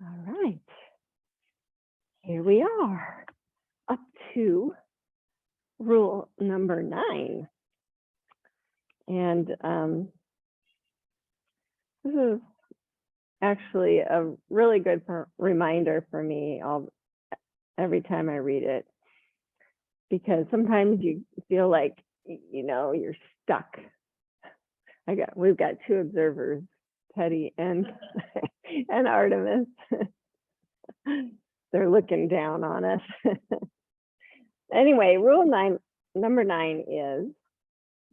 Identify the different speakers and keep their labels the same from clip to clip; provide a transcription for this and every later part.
Speaker 1: All right, here we are, up to rule number 9. And this is actually a really good reminder for me every time I read it, because sometimes you feel like, you're stuck. We've got 2 observers, Teddy and and Artemis. They're looking down on us. Anyway, number 9 is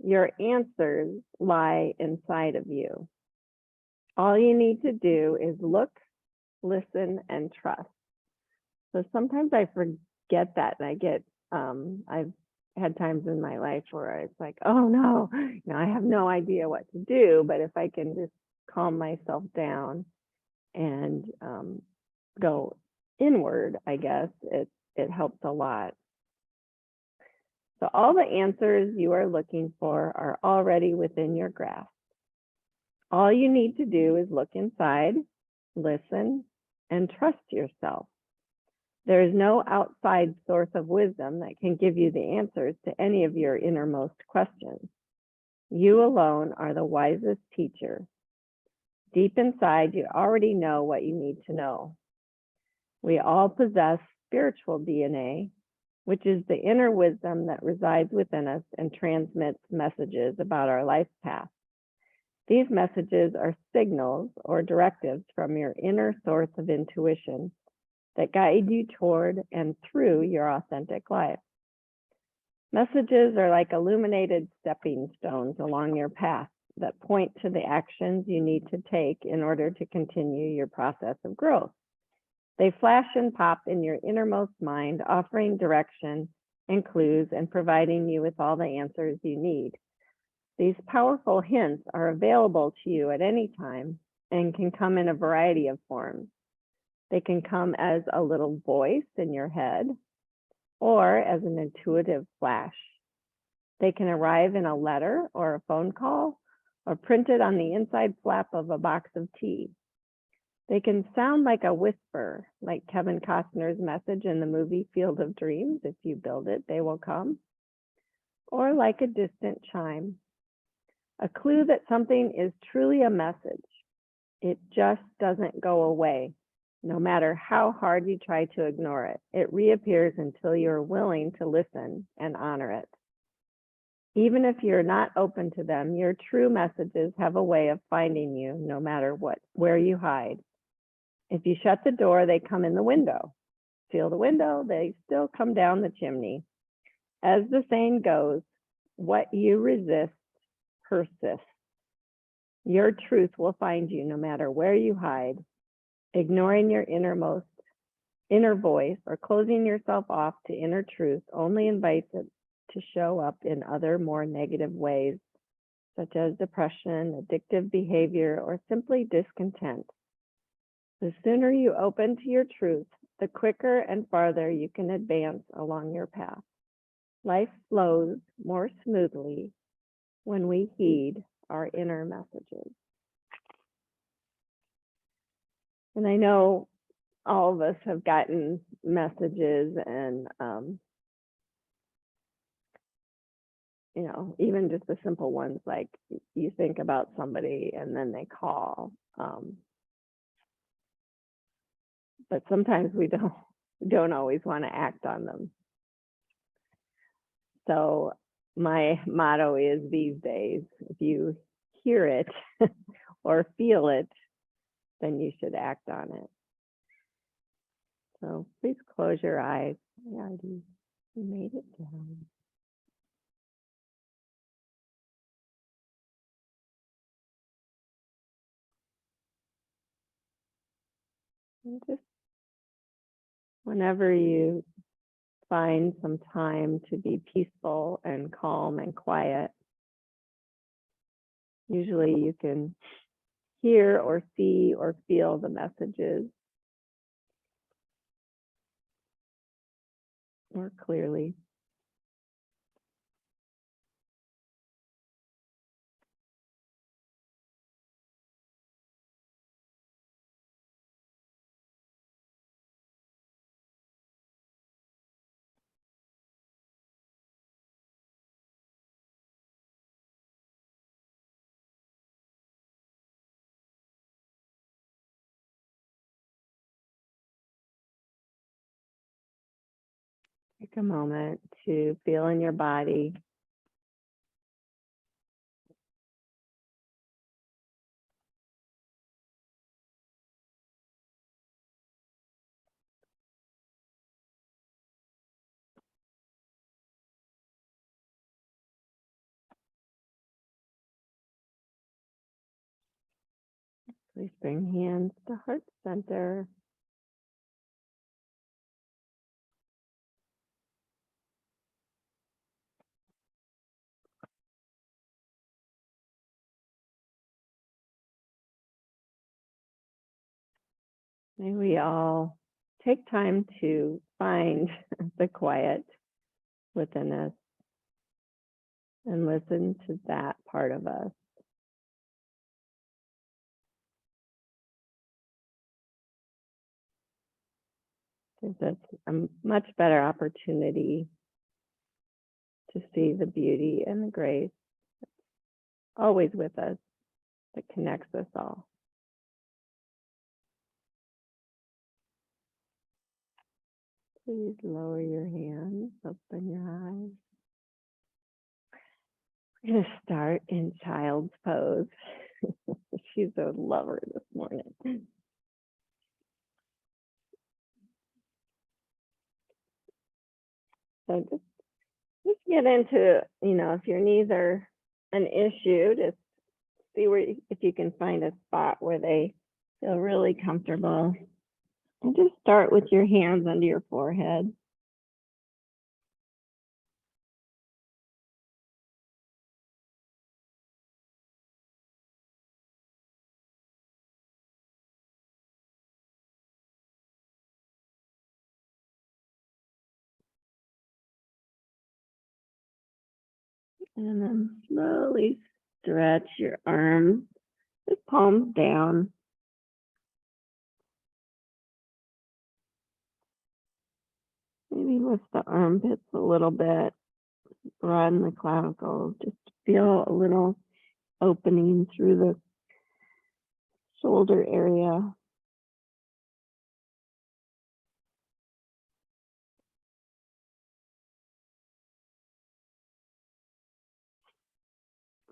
Speaker 1: your answers lie inside of you. All you need to do is look, listen, and trust. So sometimes I forget that, and I've had times in my life where it's like, oh no, I have no idea what to do. But if I can just calm myself down and go inward, I guess it helps a lot. So all the answers you are looking for are already within your grasp. All you need to do is look inside, listen, and trust yourself. There is no outside source of wisdom that can give you the answers to any of your innermost questions. You alone are the wisest teacher. Deep inside, you already know what you need to know. We all possess spiritual DNA, which is the inner wisdom that resides within us and transmits messages about our life path. These messages are signals or directives from your inner source of intuition that guide you toward and through your authentic life. Messages are like illuminated stepping stones along your path that point to the actions you need to take in order to continue your process of growth. They flash and pop in your innermost mind, offering direction and clues and providing you with all the answers you need. These powerful hints are available to you at any time and can come in a variety of forms. They can come as a little voice in your head or as an intuitive flash. They can arrive in a letter or a phone call or printed on the inside flap of a box of tea. They can sound like a whisper, like Kevin Costner's message in the movie Field of Dreams, if you build it, they will come, or like a distant chime, a clue that something is truly a message. It just doesn't go away. No matter how hard you try to ignore it, it reappears until you're willing to listen and honor it. Even if you're not open to them, your true messages have a way of finding you no matter where you hide. If you shut the door, they come in the window. Seal the window, they still come down the chimney. As the saying goes, what you resist persists. Your truth will find you no matter where you hide. Ignoring your inner voice or closing yourself off to inner truth only invites it to show up in other, more negative ways, such as depression, addictive behavior, or simply discontent. The sooner you open to your truth, the quicker and farther you can advance along your path. Life flows more smoothly when we heed our inner messages. And I know all of us have gotten messages and, even just the simple ones, like you think about somebody and then they call. But sometimes we don't always want to act on them. So my motto is these days, if you hear it or feel it, then you should act on it. So please close your eyes. Yeah, you made it down. And just whenever you find some time to be peaceful and calm and quiet, usually you can hear or see or feel the messages more clearly. Take a moment to feel in your body. Please bring hands to heart center. May we all take time to find the quiet within us and listen to that part of us. Gives us a much better opportunity to see the beauty and the grace always with us that connects us all. Please lower your hands, open your eyes. We're going to start in child's pose. She's a lover this morning. So just get into, if your knees are an issue, just see if you can find a spot where they feel really comfortable. And just start with your hands under your forehead. And then slowly stretch your arms, just palms down. Maybe lift the armpits a little bit, broaden the clavicles, just feel a little opening through the shoulder area.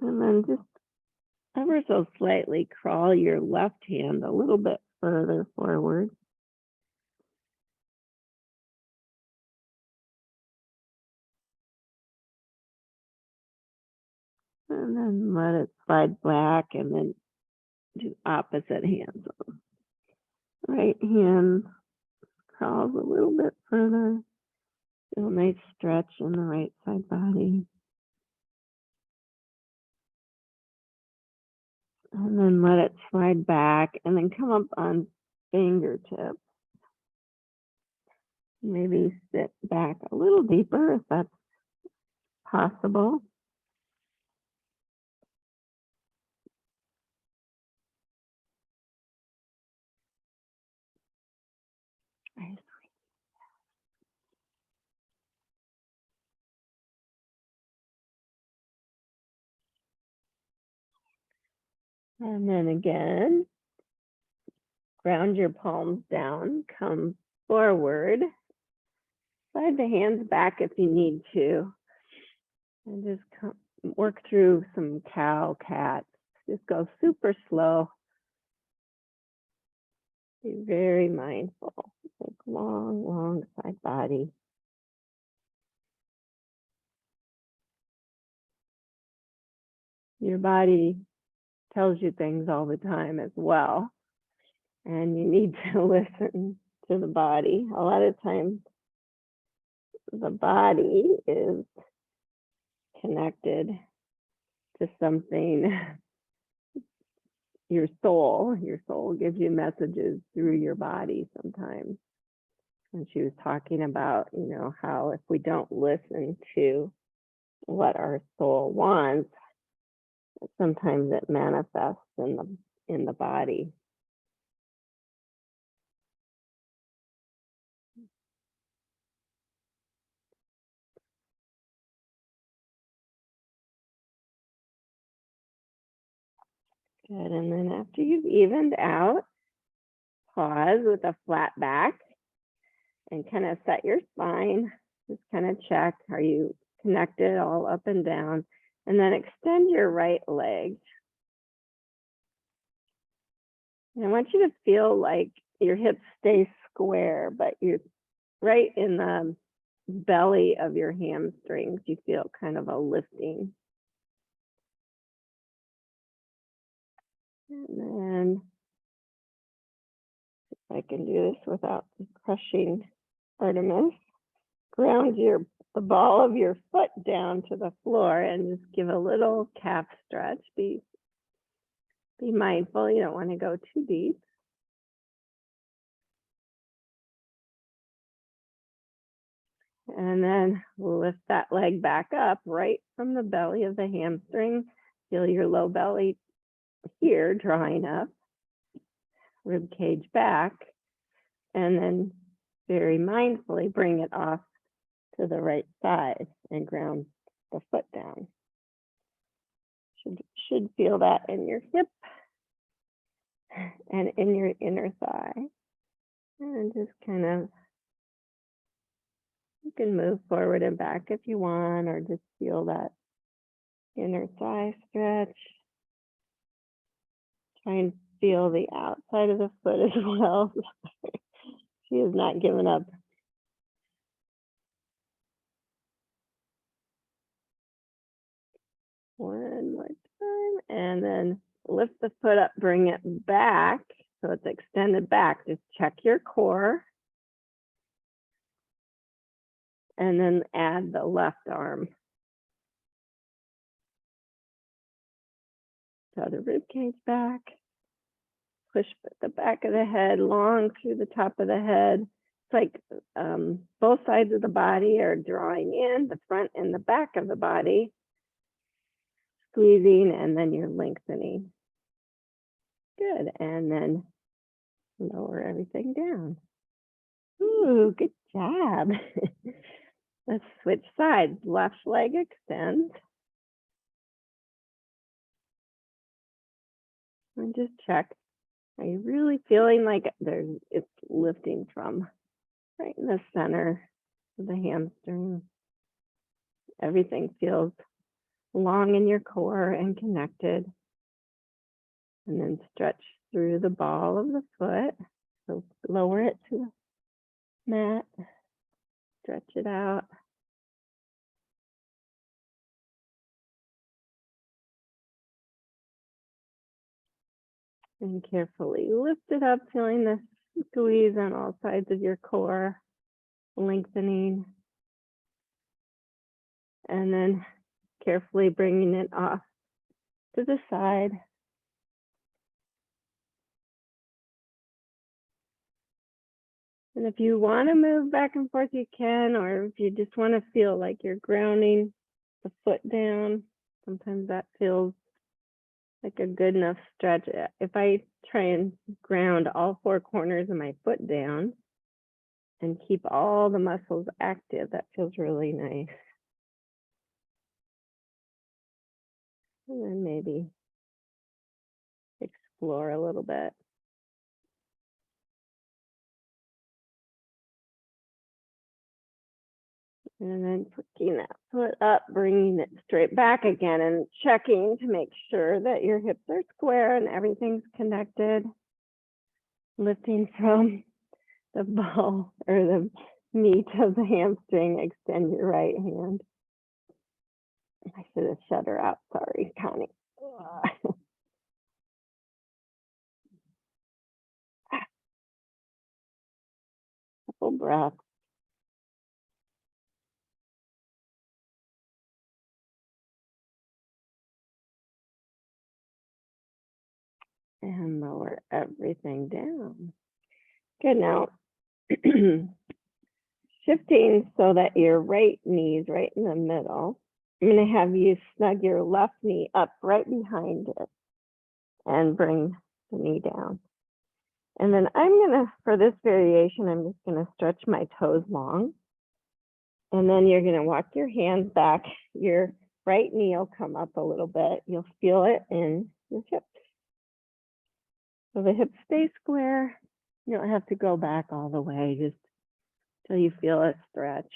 Speaker 1: And then just ever so slightly crawl your left hand a little bit further forward. And then let it slide back and then do opposite hands. Right hand crawls a little bit further. Feel a nice stretch in the right side body. And then let it slide back and then come up on fingertips. Maybe sit back a little deeper if that's possible. And then again, ground your palms down, come forward, slide the hands back if you need to, and just work through some cow cats. Just go super slow. Be very mindful. Take long side body. Your body tells you things all the time as well, and you need to listen to the body. A lot of times, the body is connected to something. Your soul gives you messages through your body sometimes. And she was talking about, how if we don't listen to what our soul wants, sometimes it manifests in the body. Good. And then after you've evened out, pause with a flat back and kind of set your spine Just kind of check, are you connected all up and down? And then extend your right leg. And I want you to feel like your hips stay square, but you're right in the belly of your hamstrings. You feel kind of a lifting. And then, if I can do this without crushing Artemis, ground the ball of your foot down to the floor and just give a little calf stretch. Be mindful, you don't want to go too deep. And then lift that leg back up right from the belly of the hamstring. Feel your low belly here drawing up, rib cage back, and then very mindfully bring it off to the right side and ground the foot down. Should feel that in your hip and in your inner thigh. And just kind of, you can move forward and back if you want, or just feel that inner thigh stretch. Try and feel the outside of the foot as well. She has not given up. One more time, and then lift the foot up, bring it back so it's extended back. Just check your core. And then add the left arm. So the rib cage back. Push the back of the head long through the top of the head. It's like both sides of the body are drawing in, the front and the back of the body. Squeezing, and then you're lengthening. Good, and then lower everything down. Ooh, good job. Let's switch sides. Left leg extends. And just check. Are you really feeling like it's lifting from right in the center of the hamstring? Everything feels long in your core and connected. And then stretch through the ball of the foot. So lower it to the mat. Stretch it out. And carefully lift it up, feeling the squeeze on all sides of your core, lengthening. And then carefully bringing it off to the side. And if you want to move back and forth, you can, or if you just want to feel like you're grounding the foot down, sometimes that feels like a good enough stretch. If I try and ground all four corners of my foot down and keep all the muscles active, that feels really nice. And then maybe explore a little bit. And then picking that foot up, bringing it straight back again and checking to make sure that your hips are square and everything's connected. Lifting from the ball or the meat of the hamstring, extend your right hand. I should have shut her out, sorry, Connie. Couple breaths. And lower everything down. Good, now shifting so that your right knee is right in the middle. I'm going to have you snug your left knee up right behind it and bring the knee down. And then I'm going to, for this variation, I'm just going to stretch my toes long. And then you're going to walk your hands back. Your right knee will come up a little bit. You'll feel it in your hips. So the hips stay square. You don't have to go back all the way, just till you feel it stretch.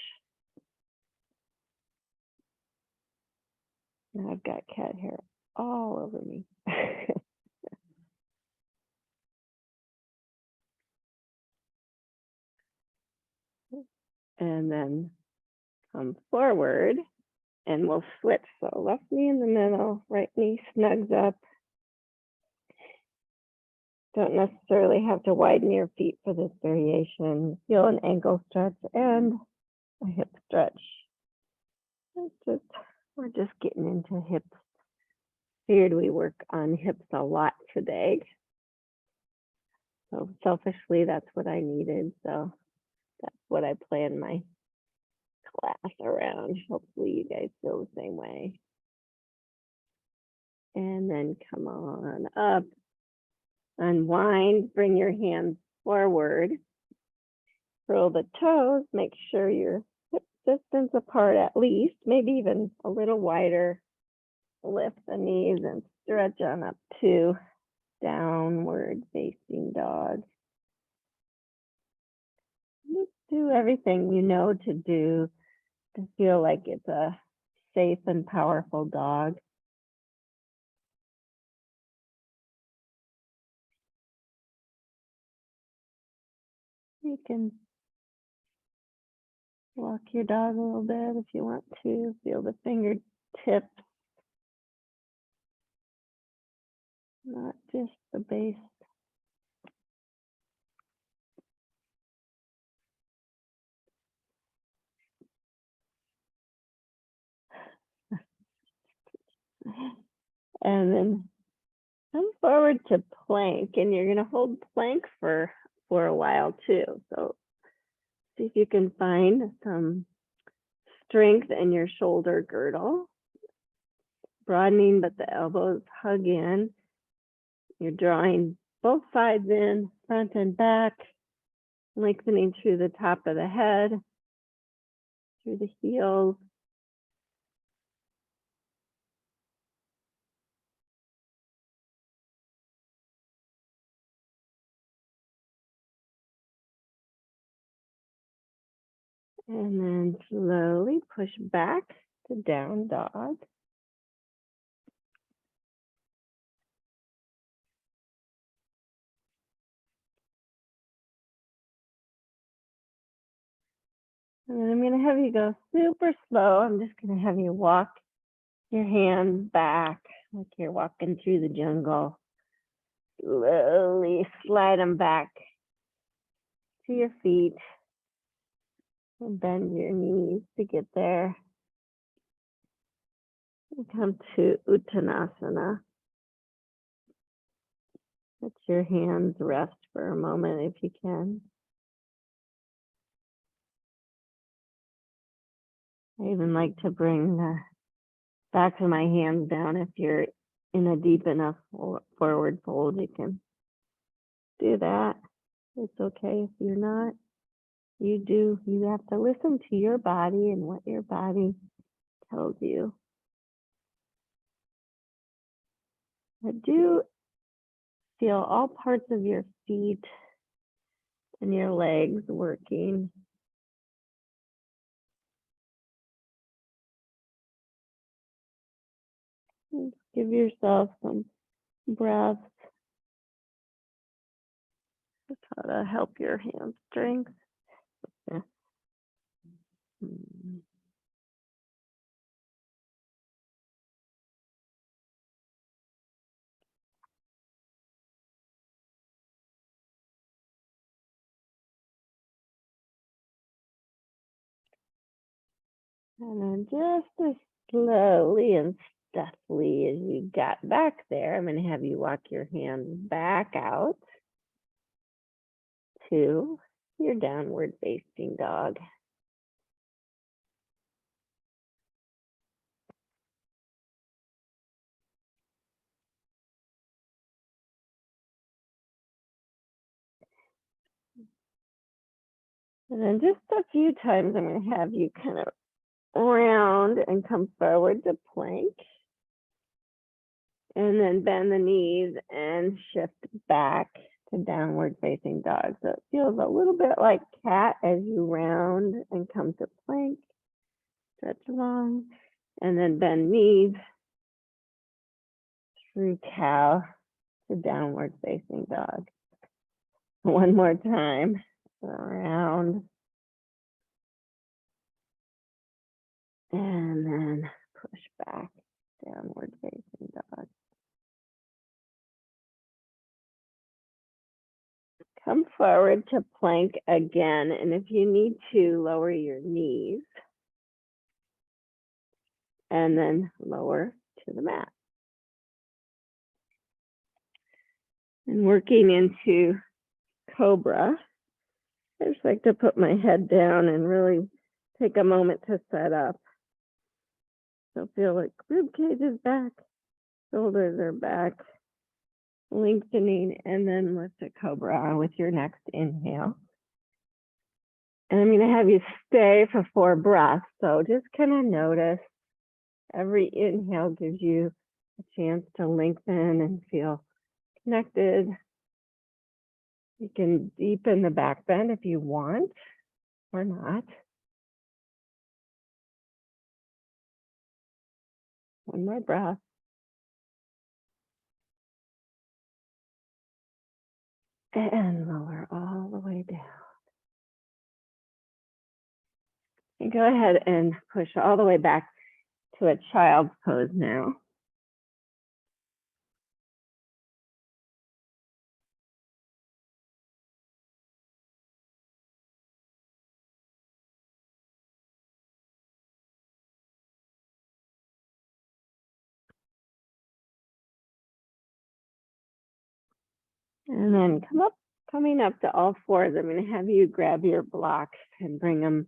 Speaker 1: Now I've got cat hair all over me. And then come forward and we'll switch. So left knee in the middle, right knee snugs up. Don't necessarily have to widen your feet for this variation. Feel an ankle stretch and a hip stretch. We're just getting into hips. Figured we work on hips a lot today. So selfishly, that's what I needed. So that's what I plan my class around. Hopefully you guys feel the same way. And then come on up. Unwind, bring your hands forward. Curl the toes, make sure you're hip distance apart at least, maybe even a little wider. Lift the knees and stretch on up to downward facing dog. Just do everything you know to do to feel like it's a safe and powerful dog. You can walk your dog a little bit if you want to. Feel the fingertips, not just the base. And then come forward to plank, and you're going to hold plank for a while too. So see if you can find some strength in your shoulder girdle, broadening, but the elbows hug in. You're drawing both sides in, front and back, lengthening through the top of the head, through the heels. And then slowly push back to down dog. And then I'm going to have you go super slow. I'm just going to have you walk your hands back like you're walking through the jungle. Slowly slide them back to your feet and bend your knees to get there. And come to Uttanasana. Let your hands rest for a moment if you can. I even like to bring the backs of my hands down. If you're in a deep enough forward fold, you can do that. It's okay if you're not. You have to listen to your body and what your body tells you. But do feel all parts of your feet and your legs working. Just give yourself some breaths. Just how to help your hamstrings. Yeah. And then just as slowly and stealthily as you got back there, I'm going to have you walk your hands back out to your downward facing dog. And then just a few times, I'm going to have you kind of round and come forward to plank. And then bend the knees and shift back to downward facing dog. So it feels a little bit like cat as you round and come to plank. Stretch long. And then bend knees through cow to downward facing dog. One more time, around. And then push back, downward facing dog. Come forward to plank again, and if you need to, lower your knees. And then lower to the mat. And working into Cobra, I just like to put my head down and really take a moment to set up. So feel like rib cage is back, shoulders are back, lengthening, and then lift a Cobra with your next inhale. And I'm gonna have you stay for 4 breaths. So just kind of notice every inhale gives you a chance to lengthen and feel connected. You can deepen the back bend if you want or not. One more breath. And lower all the way down. And go ahead and push all the way back to a child's pose now. And then coming up to all fours, I'm going to have you grab your blocks and bring them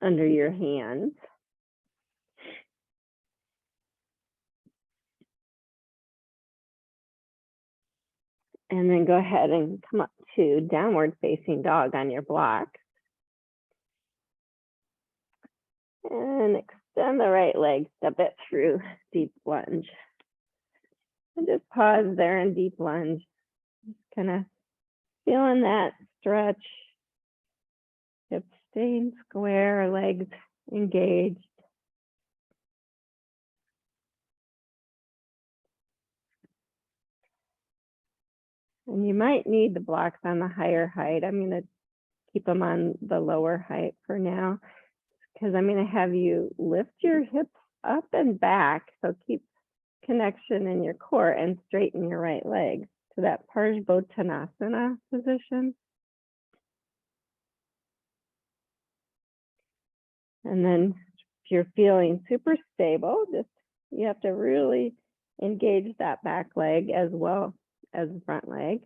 Speaker 1: under your hands. And then go ahead and come up to downward facing dog on your block. And extend the right leg, step it through deep lunge. And just pause there in deep lunge. Just kind of feeling that stretch. Hips staying square, legs engaged. And you might need the blocks on the higher height. I'm going to keep them on the lower height for now, because I'm going to have you lift your hips up and back. So keep connection in your core and straighten your right leg to that Parsvottanasana position. And then if you're feeling super stable, you have to really engage that back leg as well as the front leg.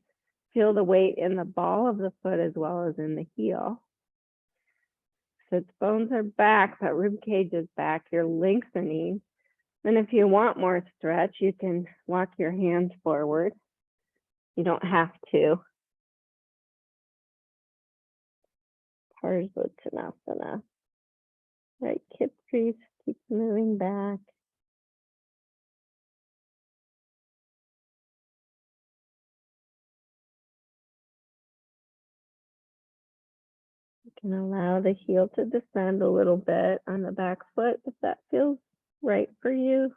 Speaker 1: Feel the weight in the ball of the foot as well as in the heel. So its bones are back, but rib cage is back. You're lengthening. And if you want more stretch, you can walk your hands forward. You don't have to. Parsvottanasana. Right hip crease keeps moving back. You can allow the heel to descend a little bit on the back foot if that feels right for you.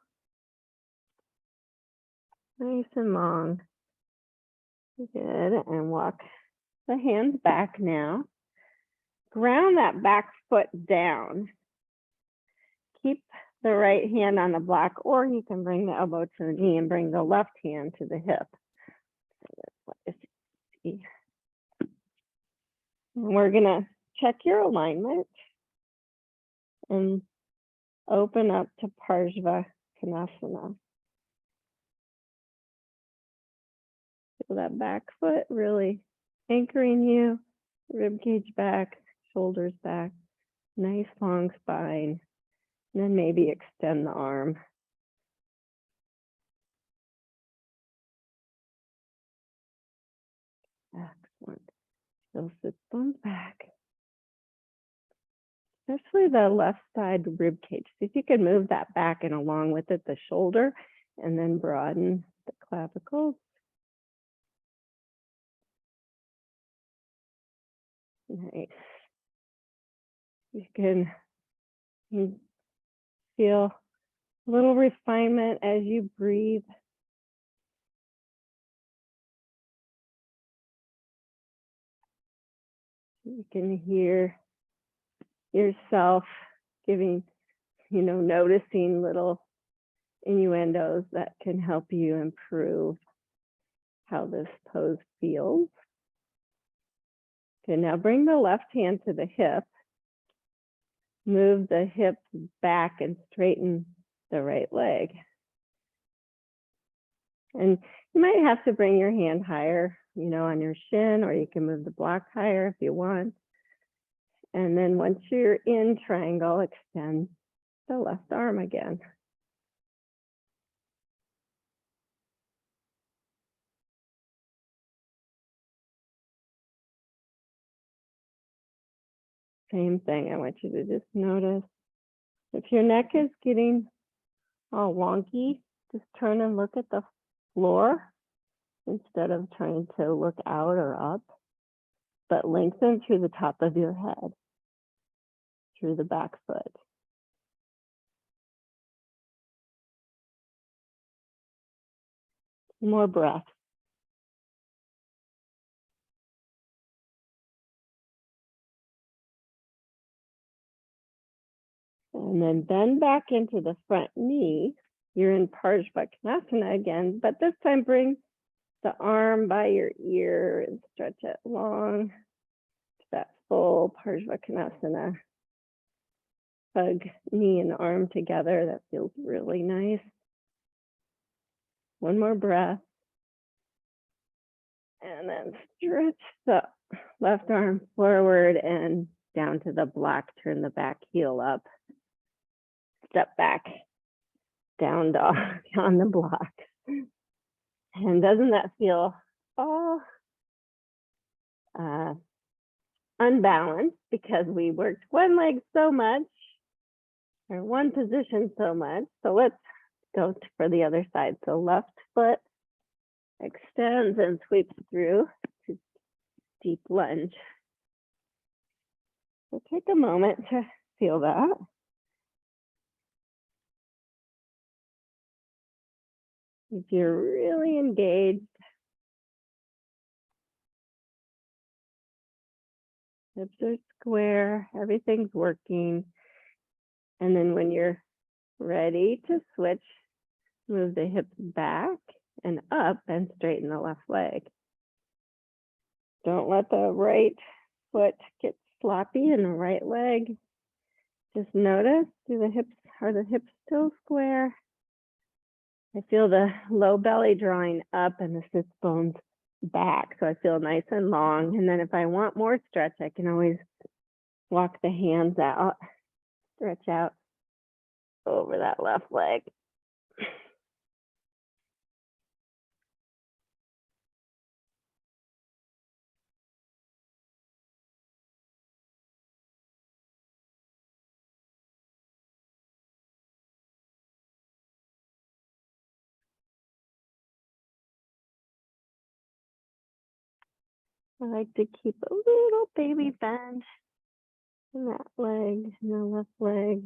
Speaker 1: Nice and long. Good. And walk the hands back now. Ground that back foot down. Keep the right hand on the block, or you can bring the elbow to the knee and bring the left hand to the hip. Let's see. And we're going to check your alignment and open up to Parsvottanasana. Feel that back foot really anchoring you, rib cage back, shoulders back, nice long spine, and then maybe extend the arm. Excellent. Feel sit bones back. Especially the left side rib cage. See if you can move that back and along with it, the shoulder, and then broaden the clavicles. Nice. You can feel a little refinement as you breathe You can hear yourself giving, noticing little innuendos that can help you improve how this pose feels. Okay, now bring the left hand to the hip. Move the hips back and straighten the right leg. And you might have to bring your hand higher, on your shin, or you can move the block higher if you want. And then once you're in triangle, extend the left arm again. Same thing, I want you to just notice. If your neck is getting all wonky, just turn and look at the floor instead of trying to look out or up, but lengthen through the top of your head, through the back foot. More breath. And then bend back into the front knee. You're in Parsvakonasana again, but this time bring the arm by your ear and stretch it long to that full Parsvakonasana. Hug knee and arm together. That feels really nice. One more breath. And then stretch the left arm forward and down to the block. Turn the back heel up. Step back, down dog on the block. And doesn't that feel all unbalanced because we worked one leg so much or one position so much? So let's go for the other side. So left foot extends and sweeps through to deep lunge. So take a moment to feel that. If you're really engaged, hips are square, everything's working. And then when you're ready to switch, move the hips back and up and straighten the left leg. Don't let the right foot get sloppy in the right leg. Just notice, are the hips still square? I feel the low belly drawing up and the sits bones back. So I feel nice and long. And then if I want more stretch, I can always walk the hands out, stretch out over that left leg. I like to keep a little baby bend in that leg, in the left leg.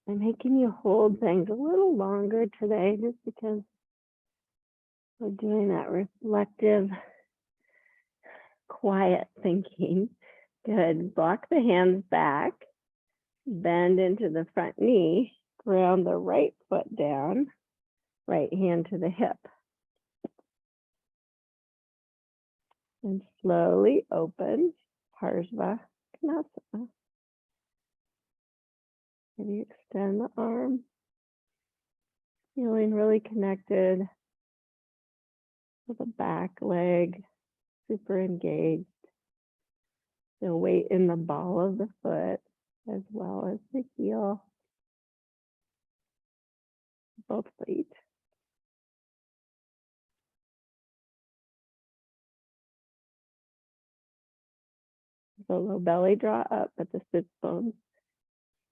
Speaker 1: I'm making you hold things a little longer today just because we're doing that reflective, quiet thinking. Good. Block the hands back, bend into the front knee, ground the right foot down, right hand to the hip. And slowly open Parsvakonasana. Maybe extend the arm, feeling really connected with the back leg, super engaged. Feel weight in the ball of the foot as well as the heel, both feet. The low belly draw up, but the sits bones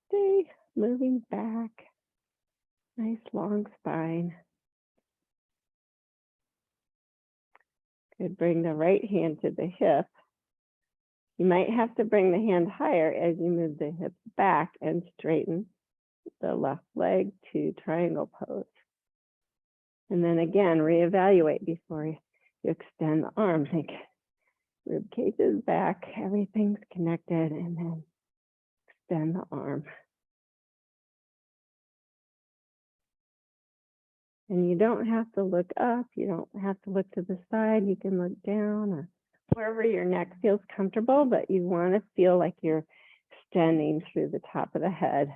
Speaker 1: stay moving back. Nice long spine. Good. Bring the right hand to the hip. You might have to bring the hand higher as you move the hips back and straighten the left leg to triangle pose. And then again, reevaluate before you extend the arm. Think rib cage is back, everything's connected, and then extend the arm. And you don't have to look up, you don't have to look to the side, you can look down or wherever your neck feels comfortable, but you want to feel like you're extending through the top of the head.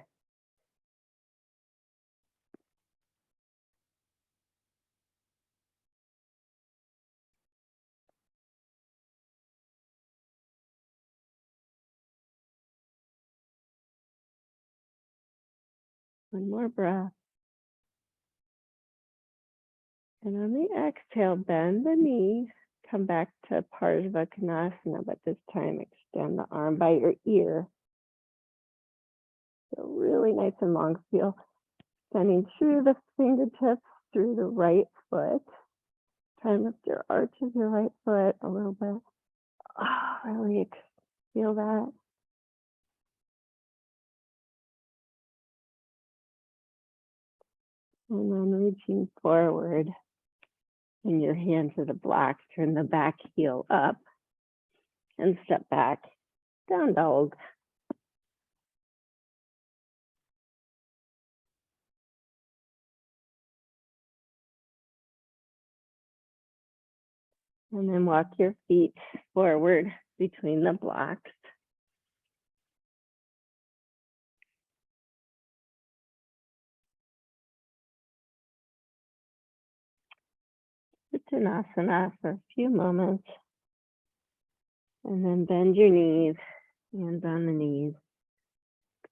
Speaker 1: One more breath. And on the exhale, bend the knee, come back to Parsva Konasana, but this time extend the arm by your ear. So really nice and long. Feel extending through the fingertips, through the right foot. Try and lift your arch of your right foot a little bit. Oh, really feel that. And then reaching forward in your hand to the block, turn the back heel up and step back, down dog. And then walk your feet forward between the blocks. Uttanasana for a few moments. And then bend your knees, hands on the knees.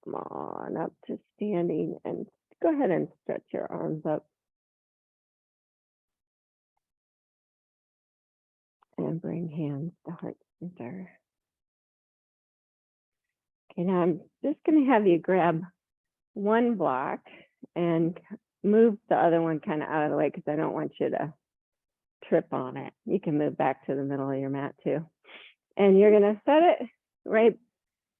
Speaker 1: Come on up to standing and go ahead and stretch your arms up. And bring hands to heart center. Okay, now I'm just going to have you grab one block and move the other one kind of out of the way because I don't want you to trip on it. You can move back to the middle of your mat too. And you're going to set it right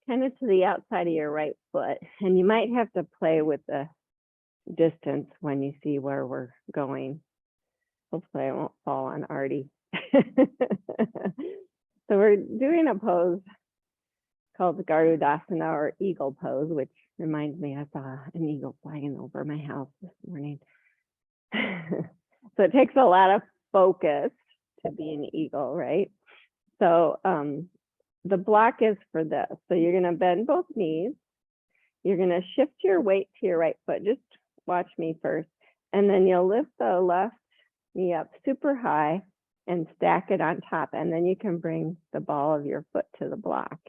Speaker 1: kind of to the outside of your right foot. And you might have to play with the distance when you see where we're going. Hopefully I won't fall on Artie. So we're doing a pose called the Garudasana or eagle pose, which reminds me I saw an eagle flying over my house this morning. So it takes a lot of focus to be an eagle, right? So the block is for this. So you're going to bend both knees. You're going to shift your weight to your right foot. Just watch me first. And then you'll lift the left knee up super high and stack it on top. And then you can bring the ball of your foot to the block.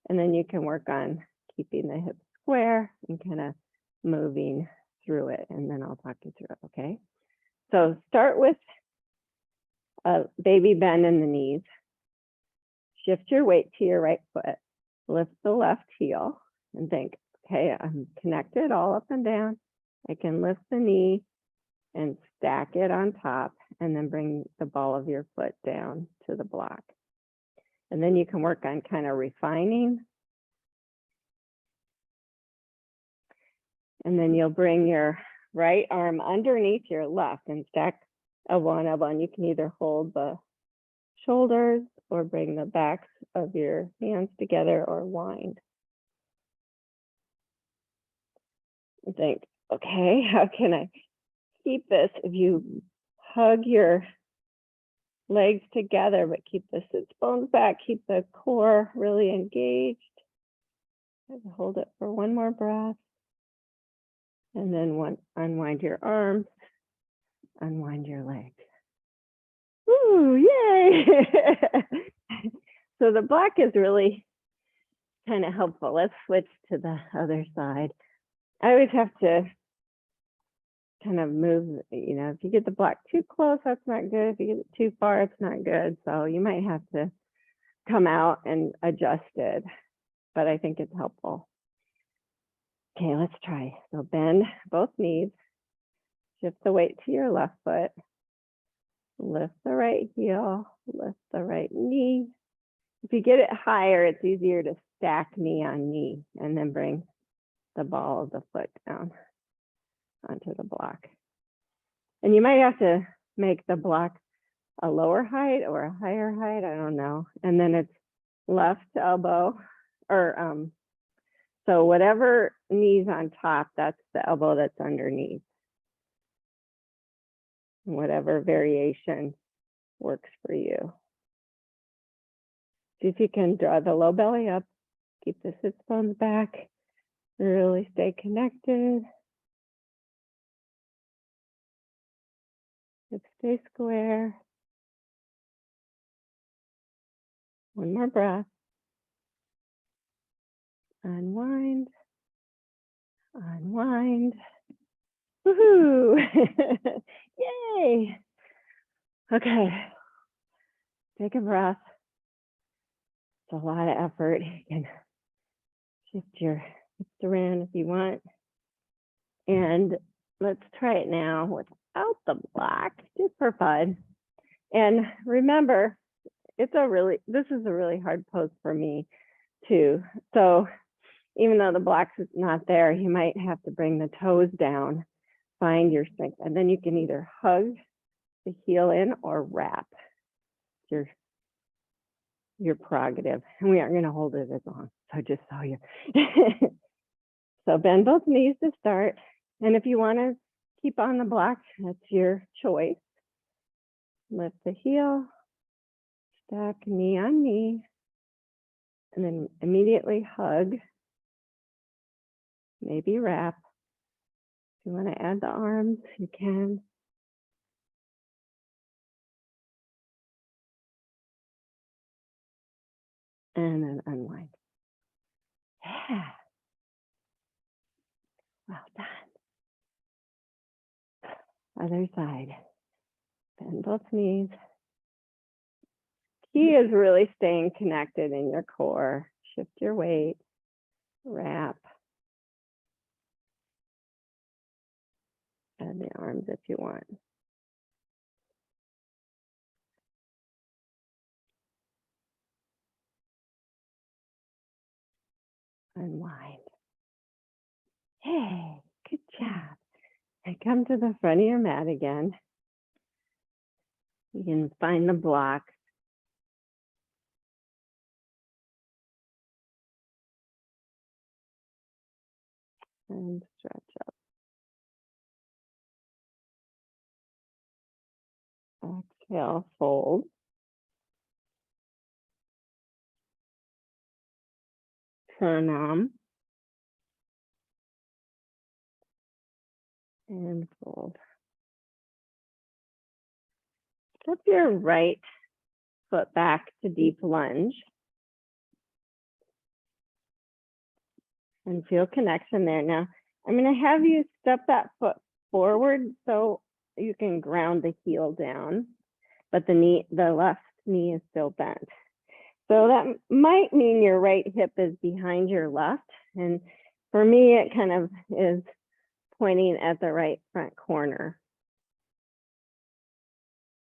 Speaker 1: And then you can work on keeping the hips square and kind of moving through it. And then I'll talk you through it, okay? So start with a baby bend in the knees. Shift your weight to your right foot. Lift the left heel and think, okay, I'm connected all up and down. I can lift the knee and stack it on top and then bring the ball of your foot down to the block. And then you can work on kind of refining. And then you'll bring your right arm underneath your left and stack elbow on elbow. And you can either hold the shoulders or bring the backs of your hands together or wind. And think, okay, how can I keep this? If you hug your legs together, but keep the sits bones back, keep the core really engaged. Hold it for one more breath. And then unwind your arms, unwind your legs. Ooh, yay! So the block is really kind of helpful. Let's switch to the other side. I always have to kind of move, you know, if you get the block too close, that's not good. If you get it too far, it's not good. So you might have to come out and adjust it, but I think it's helpful. Okay, let's try. So bend both knees, shift the weight to your left foot, lift the right heel, lift the right knee. If you get it higher, it's easier to stack knee on knee and then bring the ball of the foot down onto the block. And you might have to make the block a lower height or a higher height, I don't know. And then it's left elbow, or so whatever knee's on top, that's the elbow that's underneath. Whatever variation works for you. See if you can draw the low belly up, keep the sits bones back, really stay connected. Hips stay square. One more breath. Unwind. Unwind. Woohoo! Yay! Okay. Take a breath. It's a lot of effort. You can shift your hips around if you want. And let's try it now without the block, just for fun. And remember, this is a really hard pose for me too. So even though the block's not there, you might have to bring the toes down, find your strength, and then you can either hug the heel in or wrap your prerogative. And we aren't going to hold it as long. So just so you. So bend both knees to start. And if you want to keep on the block, that's your choice. Lift the heel, stack knee on knee, and then immediately hug, maybe wrap. If you want to add the arms, you can. And then unwind. Yeah. Well done. Other side. Bend both knees. Key is really staying connected in your core. Shift your weight. Wrap. Add the arms if you want. Unwind. Hey, good job. And come to the front of your mat again. You can find the block. And stretch up. Exhale, fold. Pranam. And fold. Step your right foot back to deep lunge. And feel connection there. Now, I'm going to have you step that foot forward so you can ground the heel down, but the left knee is still bent. So that might mean your right hip is behind your left. And for me, it kind of is pointing at the right front corner.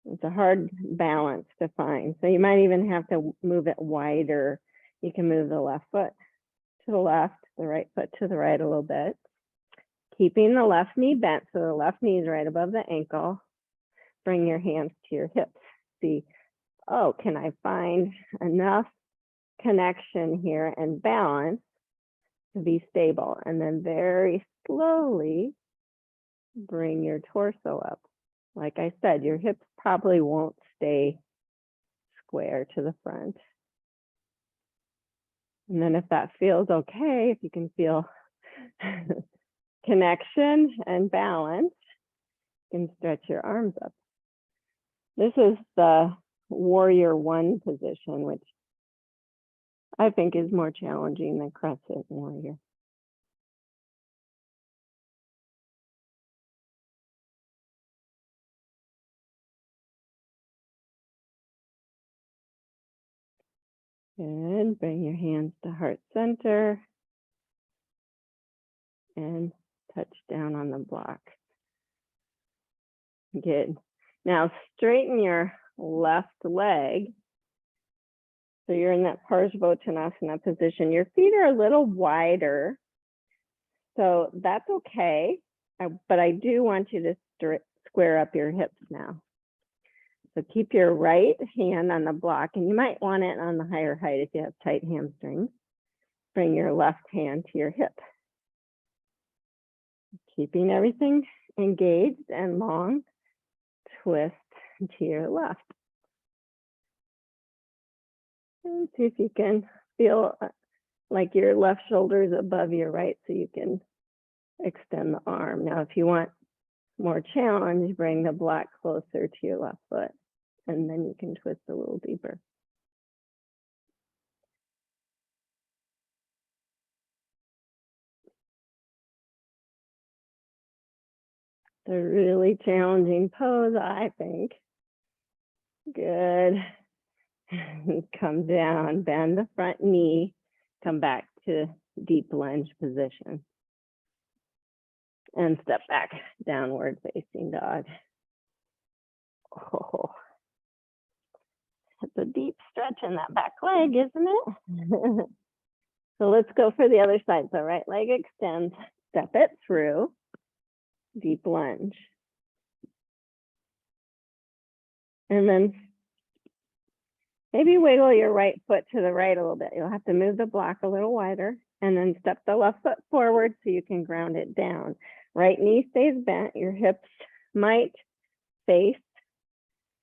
Speaker 1: It's a hard balance to find. So you might even have to move it wider. You can move the left foot to the left, the right foot to the right a little bit. Keeping the left knee bent, so the left knee is right above the ankle. Bring your hands to your hips. See, oh, can I find enough connection here and balance to be stable? And then very slowly bring your torso up. Like I said, your hips probably won't stay square to the front. And then if that feels okay, if you can feel connection and balance, you can stretch your arms up. This is the warrior one position, which I think is more challenging than crescent warrior. Good. Bring your hands to heart center and touch down on the block. Good. Now straighten your left leg. So you're in that Parsvottanasana position. Your feet are a little wider. So that's okay. But I do want you to square up your hips now. So keep your right hand on the block, and you might want it on the higher height if you have tight hamstrings. Bring your left hand to your hip. Keeping everything engaged and long, twist to your left. And see if you can feel like your left shoulder is above your right so you can extend the arm. Now, if you want more challenge, bring the block closer to your left foot, and then you can twist a little deeper. It's a really challenging pose, I think. Good. Come down, bend the front knee, come back to deep lunge position. And step back, downward facing dog. Oh, it's a deep stretch in that back leg, isn't it? So let's go for the other side. So right leg extends, step it through, deep lunge. And then maybe wiggle your right foot to the right a little bit. You'll have to move the block a little wider, and then step the left foot forward so you can ground it down. Right knee stays bent. Your hips might face,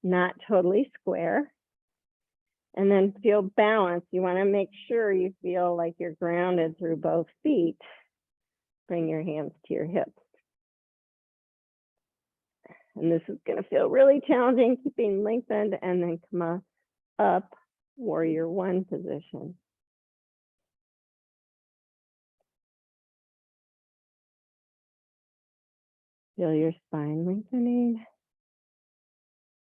Speaker 1: not totally square. And then feel balanced. You want to make sure you feel like you're grounded through both feet. Bring your hands to your hips. And this is going to feel really challenging, keeping lengthened, and then come up, warrior one position. Feel your spine lengthening.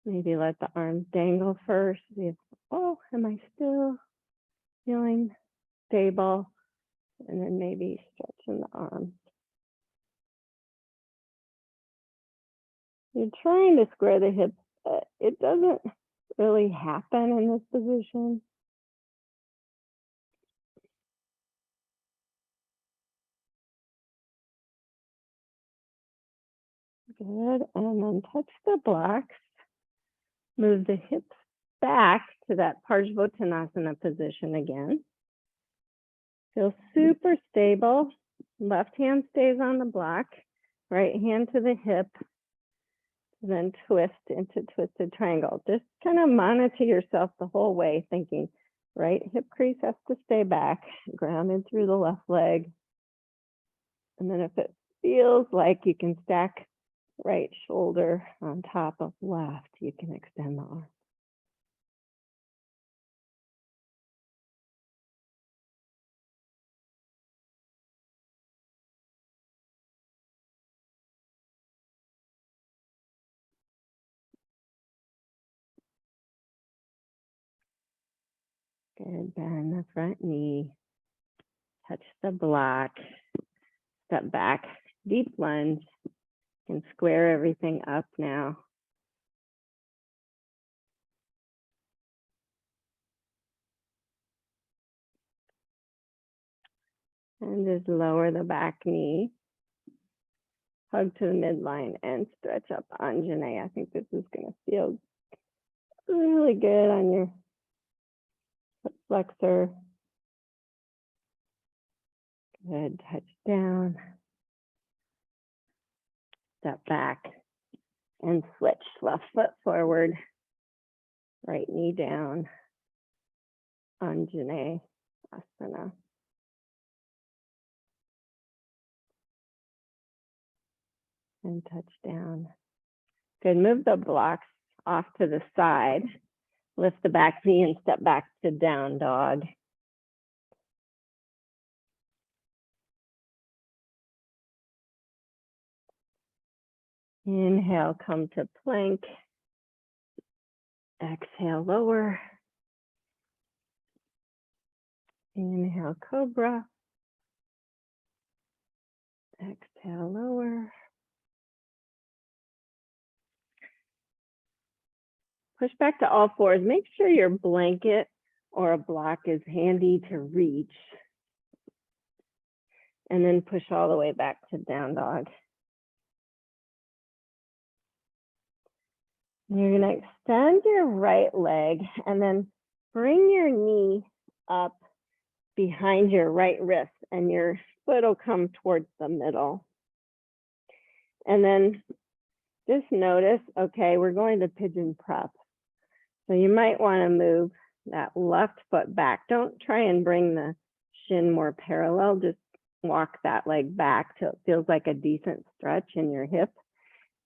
Speaker 1: Maybe let the arms dangle first. See if, oh, am I still feeling stable? And then maybe stretching the arms. You're trying to square the hips, but it doesn't really happen in this position. Good, and then touch the blocks. Move the hips back to that Parsvottanasana position again. Feel super stable. Left hand stays on the block, right hand to the hip, then twist into twisted triangle. Just kind of monitor yourself the whole way, thinking right hip crease has to stay back, grounded through the left leg. And then if it feels like you can stack right shoulder on top of left, you can extend the arm. Good, bend the front knee, touch the block, step back, deep lunge, and square everything up now. And just lower the back knee, hug to the midline, and stretch up Anjane. I think this is going to feel really good on your foot flexor. Good, touch down, step back, and switch. Left foot forward, right knee down, Anjane Asana. And touch down. Good, move the blocks off to the side. Lift the back knee and step back to down dog. Inhale, come to plank. Exhale, lower. Inhale, cobra. Exhale, lower. Push back to all fours. Make sure your blanket or a block is handy to reach. And then push all the way back to down dog. You're going to extend your right leg and then bring your knee up behind your right wrist, and your foot will come towards the middle. And then just notice, okay, we're going to pigeon prep. So you might want to move that left foot back. Don't try and bring the shin more parallel. Just walk that leg back till it feels like a decent stretch in your hip.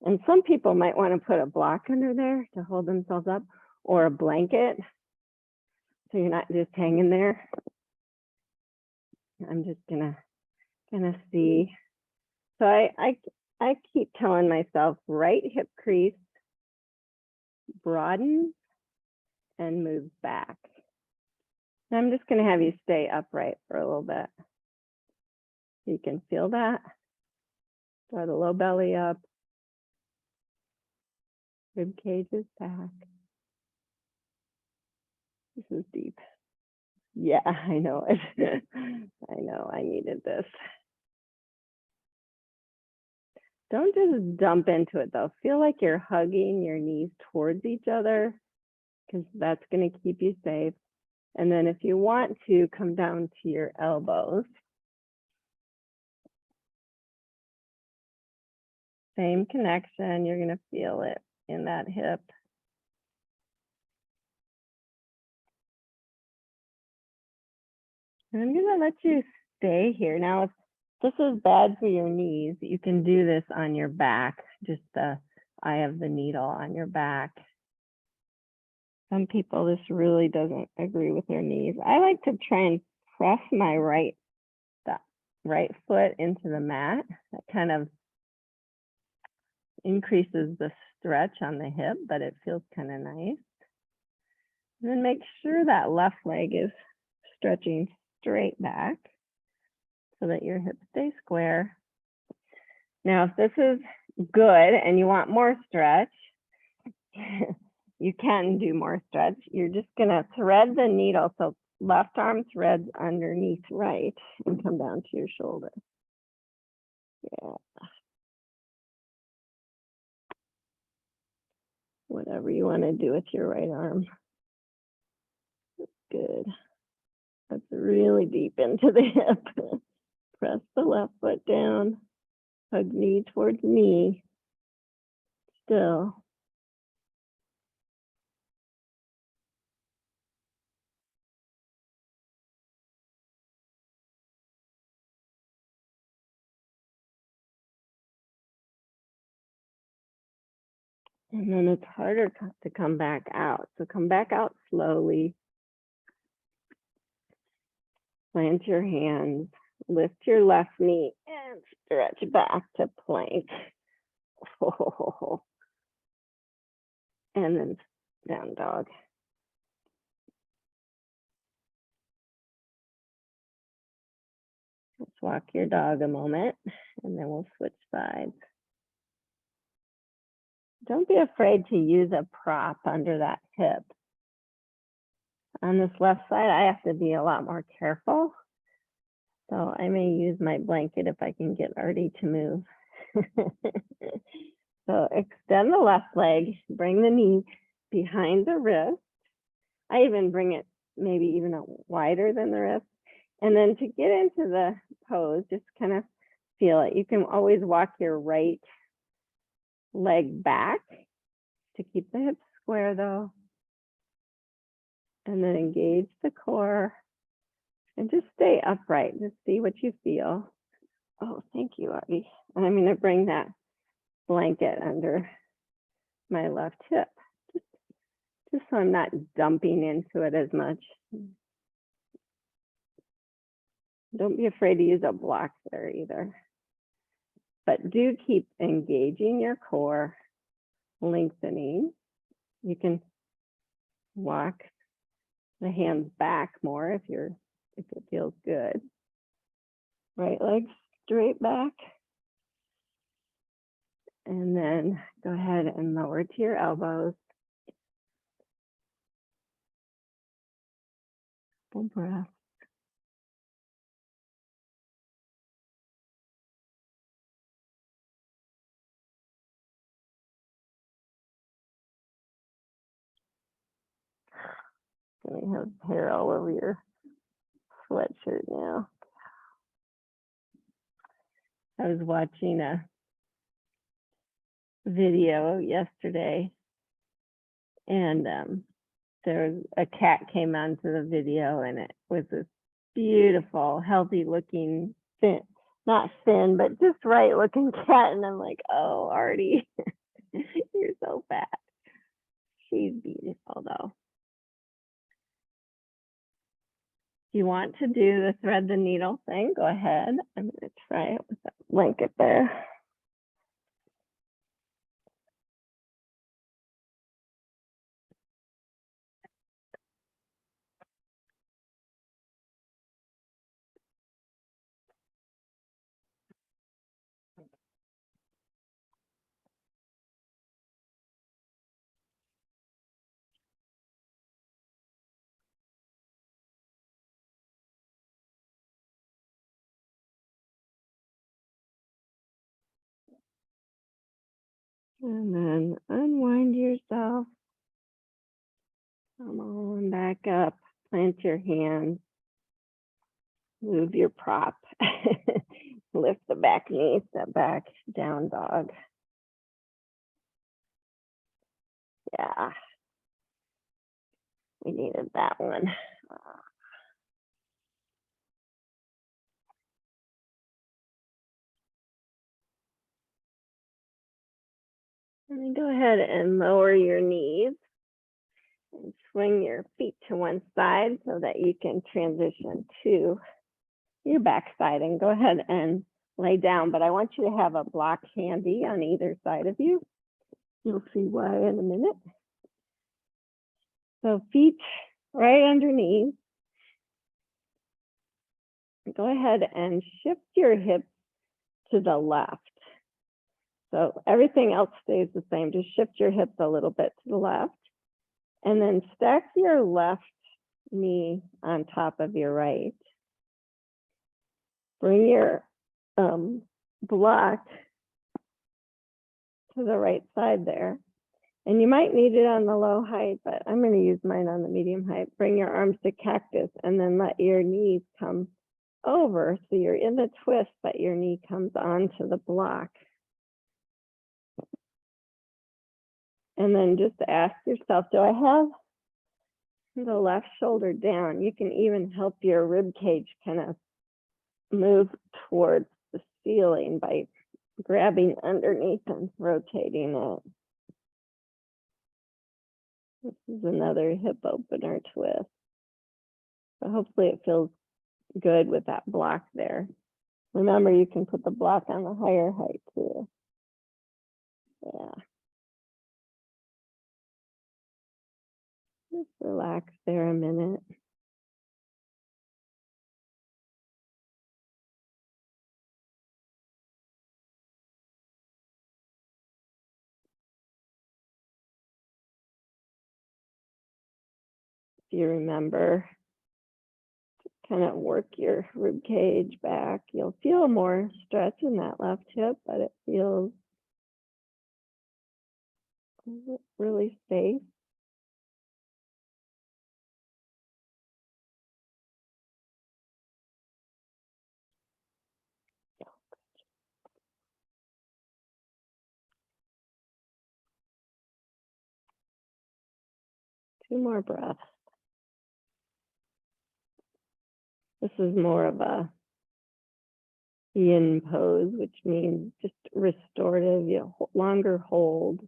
Speaker 1: And some people might want to put a block under there to hold themselves up, or a blanket, so you're not just hanging there. I'm just gonna see. So I keep telling myself, right hip crease, broaden, and move back. And I'm just gonna have you stay upright for a little bit. You can feel that. Draw the low belly up. Rib cage is back. This is deep. Yeah, I know it. I know, I needed this. Don't just dump into it though. Feel like you're hugging your knees towards each other, because that's going to keep you safe. And then if you want to, come down to your elbows. Same connection, you're going to feel it in that hip. And I'm going to let you stay here. Now, if this is bad for your knees, you can do this on your back, just the eye of the needle on your back. Some people, this really doesn't agree with their knees. I like to try and press my right foot into the mat. That kind of increases the stretch on the hip, but it feels kind of nice. And then make sure that left leg is stretching straight back so that your hips stay square. Now, if this is good and you want more stretch, you can do more stretch. You're just gonna thread the needle. So left arm threads underneath right and come down to your shoulder. Yeah. Whatever you want to do with your right arm. Good. That's really deep into the hip. Press the left foot down. Hug knee towards knee. Still. And then it's harder to come back out. So come back out slowly. Plant your hands. Lift your left knee and stretch back to plank. And then down dog. Let's walk your dog a moment, and then we'll switch sides. Don't be afraid to use a prop under that hip. On this left side, I have to be a lot more careful. So I may use my blanket if I can get Artie to move. So extend the left leg, bring the knee behind the wrist. I even bring it maybe even wider than the wrist. And then to get into the pose, just kind of feel it. You can always walk your right leg back to keep the hips square though. And then engage the core and just stay upright. Just see what you feel. Oh, thank you, Artie. And I'm going to bring that blanket under my left hip, just so I'm not dumping into it as much. Don't be afraid to use a block there either. But do keep engaging your core, lengthening. You can walk the hands back more if it feels good. Right leg straight back. And then go ahead and lower to your elbows. Full breath. gonna have hair all over your sweatshirt now. I was watching a video yesterday, and there was a cat came onto the video, and it was this beautiful, healthy looking, thin, not thin, but just right looking cat. And I'm like, oh, Artie, you're so fat. She's beautiful though. If you want to do the thread the needle thing, go ahead. I'm going to try it with that blanket there. And then unwind yourself. Come on back up. Plant your hands. Move your prop. Lift the back knee, step back, down dog. Yeah. We needed that one. And then go ahead and lower your knees and swing your feet to one side so that you can transition to your back side, and go ahead and lay down. But I want you to have a block handy on either side of you. You'll see why in a minute. So feet right underneath. Go ahead and shift your hips to the left. So everything else stays the same. Just shift your hips a little bit to the left. And then stack your left knee on top of your right. Bring your block to the right side there. And you might need it on the low height, but I'm going to use mine on the medium height. Bring your arms to cactus and then let your knees come over. So you're in the twist, but your knee comes onto the block. And then just ask yourself, do I have the left shoulder down? You can even help your rib cage kind of move towards the ceiling by grabbing underneath and rotating it. This is another hip opener twist. So hopefully it feels good with that block there. Remember, you can put the block on the higher height too. Yeah. Just relax there a minute. If you remember, kind of work your rib cage back. You'll feel more stretch in that left hip, but it feels really safe. Two more breaths. This is more of a yin pose, which means just restorative, longer hold.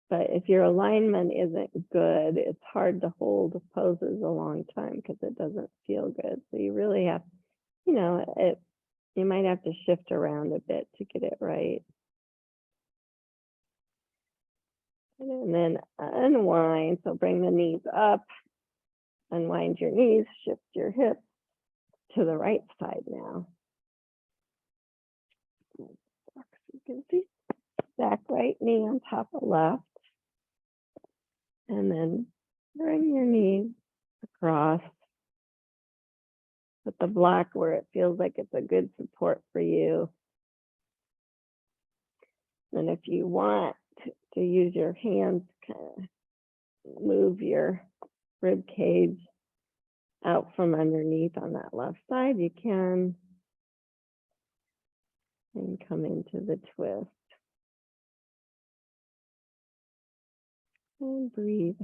Speaker 1: But if your alignment isn't good, it's hard to hold poses a long time because it doesn't feel good. So you really have, you might have to shift around a bit to get it right. And then unwind. So bring the knees up, unwind your knees, shift your hips to the right side now. So you can see, stack right knee on top of left. And then bring your knees across. Put the block where it feels like it's a good support for you. And if you want to use your hands to kind of move your rib cage out from underneath on that left side, you can. And come into the twist. And breathe.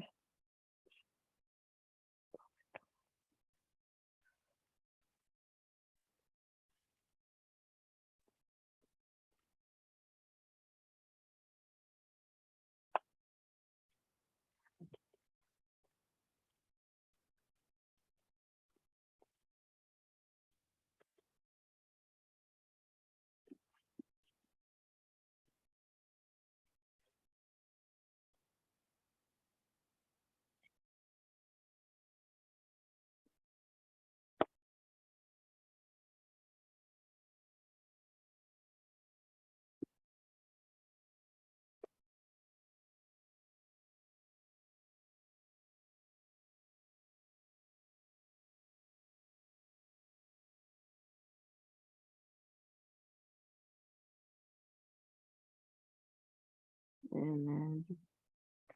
Speaker 1: And then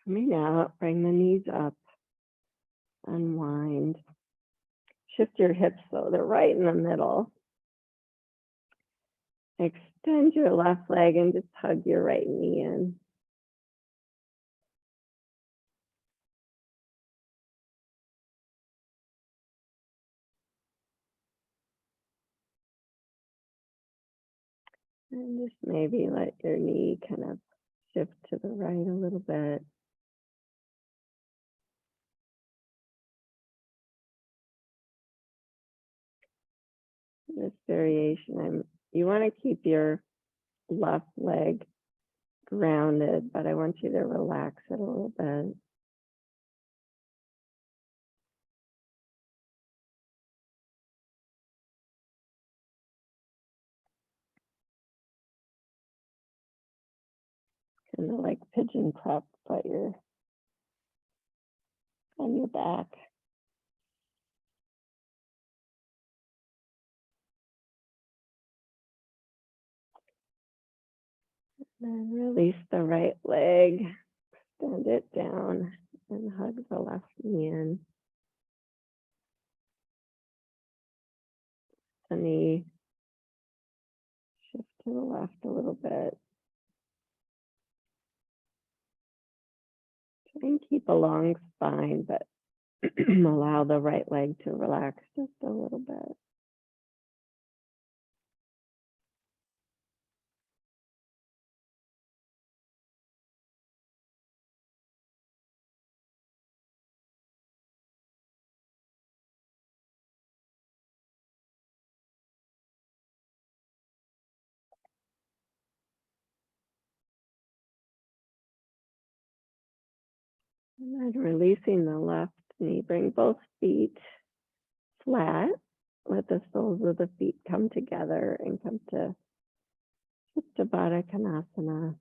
Speaker 1: coming out, bring the knees up, unwind. Shift your hips so they're right in the middle. Extend your left leg and just hug your right knee in. And just maybe let your knee kind of shift to the right a little bit. This variation, you want to keep your left leg grounded, but I want you to relax it a little bit. Kind of like pigeon prep, but you're on your back. And release the right leg, extend it down, and hug the left knee in. The knee shift to the left a little bit. Try and keep a long spine, but allow the right leg to relax just a little bit. And then releasing the left knee, bring both feet flat. Let the soles of the feet come together and come to Baddha Konasana.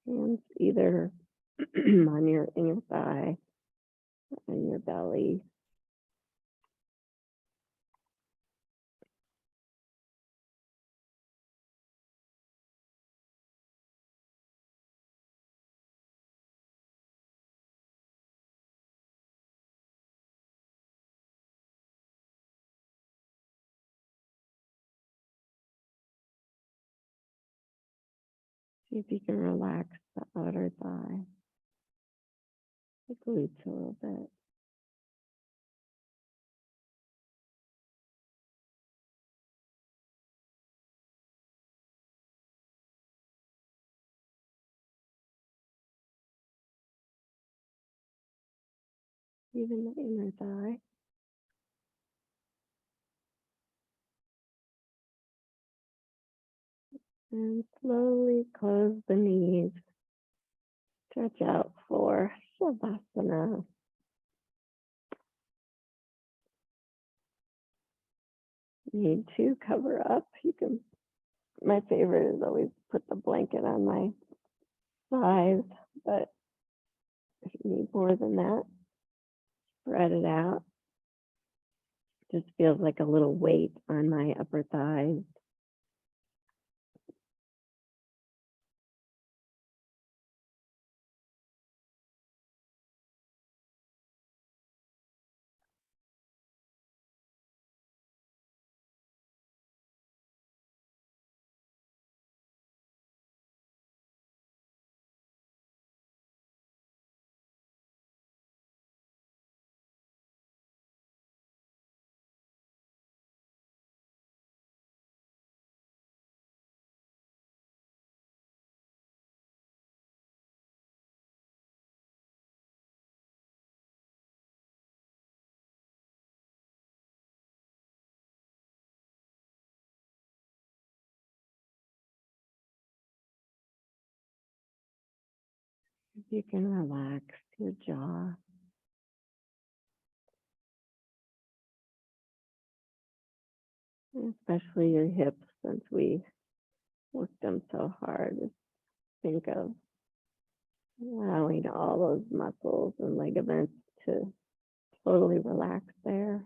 Speaker 1: Hands either on your inner thigh or in your belly. See if you can relax the outer thigh, the glutes a little bit. Even the inner thigh. And slowly close the knees. Stretch out for Shavasana. Need to cover up. You can, my favorite is always put the blanket on my thighs, but if you need more than that, spread it out. Just feels like a little weight on my upper thighs. If you can relax your jaw. Especially your hips, since we worked them so hard. Just think of allowing all those muscles and ligaments to totally relax there.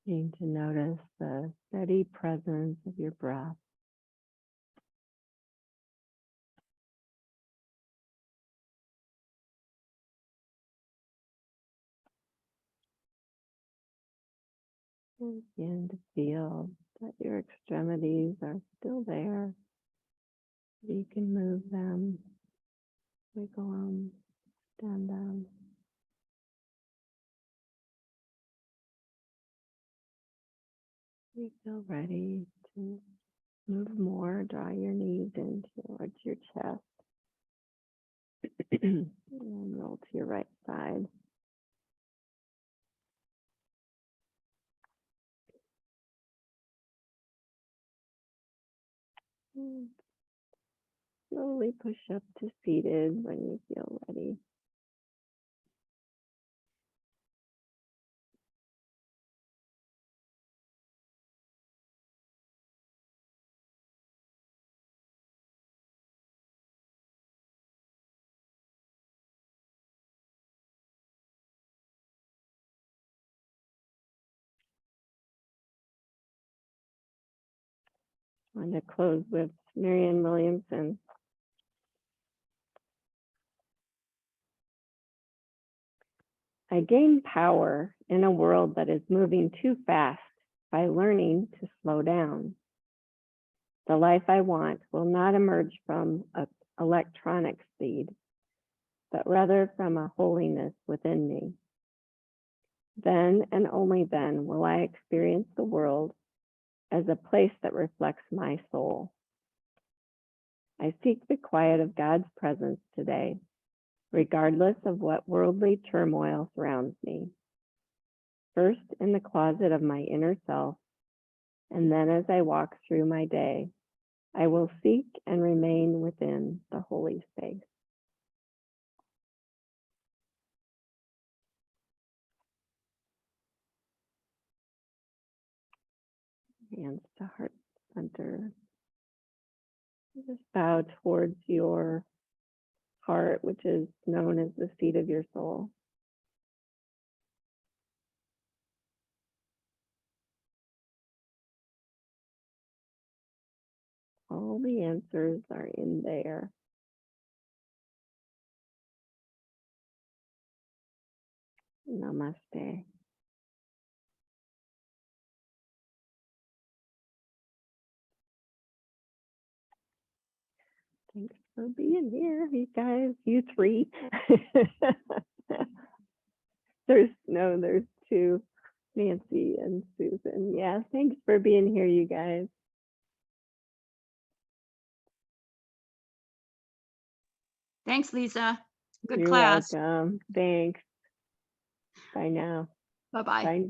Speaker 1: Beginning to notice the steady presence of your breath. And begin to feel that your extremities are still there. You can move them, wiggle them, stand them. You feel ready to move more, draw your knees in towards your chest. And roll to your right side. And slowly push up to seated when you feel ready. I want to close with Marianne Williamson. I gain power in a world that is moving too fast by learning to slow down. The life I want will not emerge from an electronic speed, but rather from a holiness within me. Then and only then will I experience the world as a place that reflects my soul. I seek the quiet of God's presence today, regardless of what worldly turmoil surrounds me. First in the closet of my inner self, and then as I walk through my day, I will seek and remain within the holy space. Hands to heart center. Just bow towards your heart, which is known as the seat of your soul. All the answers are in there. Namaste. Thanks for being here, you guys, you three. There's two, Nancy and Susan. Yeah, thanks for being here, you guys.
Speaker 2: Thanks, Lisa. Good
Speaker 1: You're
Speaker 2: class.
Speaker 1: welcome. Thanks. Bye now.
Speaker 2: Bye-bye.
Speaker 1: Bye.